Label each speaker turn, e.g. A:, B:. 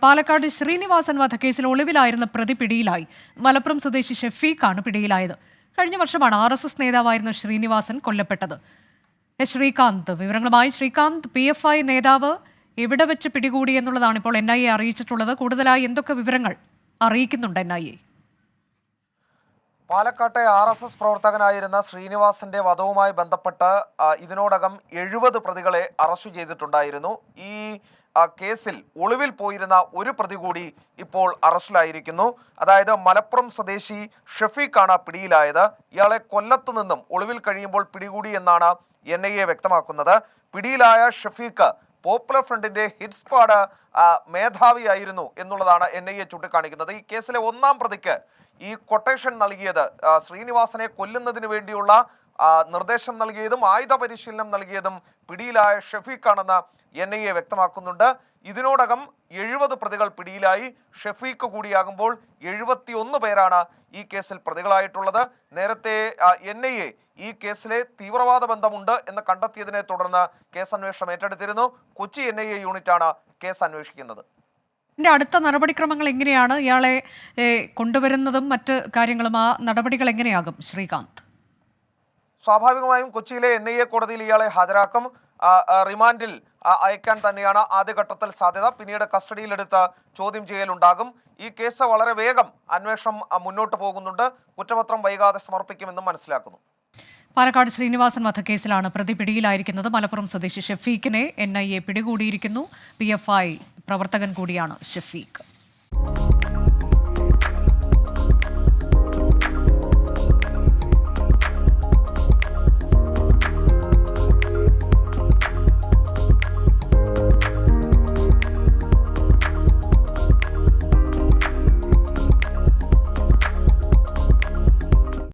A: പാലക്കാട് ശ്രീനിവാസൻ വധക്കേസിൽ ഒളിവിലായിരുന്ന പ്രതി പിടിയിലായി. മലപ്പുറം സ്വദേശി ഷെഫീഖാണ് പിടിയിലായത്. കഴിഞ്ഞ വർഷമാണ് RSS നേതാവായിരുന്ന ശ്രീനിവാസൻ കൊല്ലപ്പെട്ടത്. ശ്രീകാന്ത് വിവരങ്ങളുമായി. ശ്രീകാന്ത്, PFI നേതാവ് എവിടെ വെച്ച് പിടികൂടി എന്നുള്ളതാണ് ഇപ്പോൾ NIA അറിയിച്ചിട്ടുള്ളത്. കൂടുതലായി എന്തൊക്കെ വിവരങ്ങൾ അറിയിക്കുന്നുണ്ട് NIA?
B: പാലക്കാട്ടെ RSS പ്രവർത്തകനായിരുന്ന ശ്രീനിവാസന്റെ വധവുമായി ബന്ധപ്പെട്ട് ഇതിനോടകം 70 പ്രതികളെ അറസ്റ്റ് ചെയ്തിട്ടുണ്ടായിരുന്നു. ഈ കേസിൽ ഒളിവിൽ പോയിരുന്ന ഒരു പ്രതി കൂടി ഇപ്പോൾ അറസ്റ്റിലായിരിക്കുന്നു. അതായത് മലപ്പുറം സ്വദേശി ഷെഫീഖാണ് പിടിയിലായത്. ഇയാളെ കൊല്ലത്ത് നിന്നും ഒളിവിൽ കഴിയുമ്പോൾ പിടികൂടി എന്നാണ് NIA വ്യക്തമാക്കുന്നത്. പിടിയിലായ ഷെഫീഖ് പോപ്പുലർ ഫ്രണ്ടിന്റെ ഹിറ്റ് സ്ക്വാഡ് മേധാവിയായിരുന്നു എന്നുള്ളതാണ് NIA ചൂണ്ടിക്കാണിക്കുന്നത്. ഈ കേസിലെ ഒന്നാം പ്രതിക്ക് ഈ കൊട്ടേഷൻ നൽകിയത്, ശ്രീനിവാസനെ കൊല്ലുന്നതിന് വേണ്ടിയുള്ള നിർദ്ദേശം നൽകിയതും ആയുധ പരിശീലനം നൽകിയതും പിടിയിലായ ഷെഫീഖാണെന്ന് NIA വ്യക്തമാക്കുന്നുണ്ട്. ഇതിനോടകം 70 പ്രതികൾ പിടിയിലായി. ഷെഫീഖ് കൂടിയാകുമ്പോൾ 71 പേരാണ് ഈ കേസിൽ പ്രതികളായിട്ടുള്ളത്. നേരത്തെ NIA ഈ കേസിലെ തീവ്രവാദ ബന്ധമുണ്ട് എന്ന് കണ്ടെത്തിയതിനെ തുടർന്ന് കേസ് അന്വേഷണം ഏറ്റെടുത്തിരുന്നു. കൊച്ചി NIA യൂണിറ്റാണ് കേസ് അന്വേഷിക്കുന്നത്.
A: അടുത്ത നടപടിക്രമങ്ങൾ എങ്ങനെയാണ്? ഇയാളെ കൊണ്ടുവരുന്നതും മറ്റ് കാര്യങ്ങളും, ആ നടപടികൾ എങ്ങനെയാകും ശ്രീകാന്ത്?
B: സ്വാഭാവികമായും കൊച്ചിയിലെ NIA കോടതിയിൽ ഇയാളെ ഹാജരാക്കും. റിമാൻഡിൽ അയക്കാൻ തന്നെയാണ് ആദ്യഘട്ടത്തിൽ സാധ്യത. പിന്നീട് കസ്റ്റഡിയിലെടുത്ത് ചോദ്യം ചെയ്യലുണ്ടാകും. ഈ കേസ് വളരെ വേഗം അന്വേഷണം മുന്നോട്ട് പോകുന്നുണ്ട്. കുറ്റപത്രം വൈകാതെ സമർപ്പിക്കുമെന്നും മനസ്സിലാക്കുന്നു.
A: പാലക്കാട് ശ്രീനിവാസൻ വധക്കേസിലാണ് പ്രതി പിടിയിലായിരിക്കുന്നത്. മലപ്പുറം സ്വദേശി ഷെഫീഖിനെ NIA പിടികൂടിയിരിക്കുന്നു. PFI പ്രവർത്തകൻ കൂടിയാണ് ഷെഫീഖ്.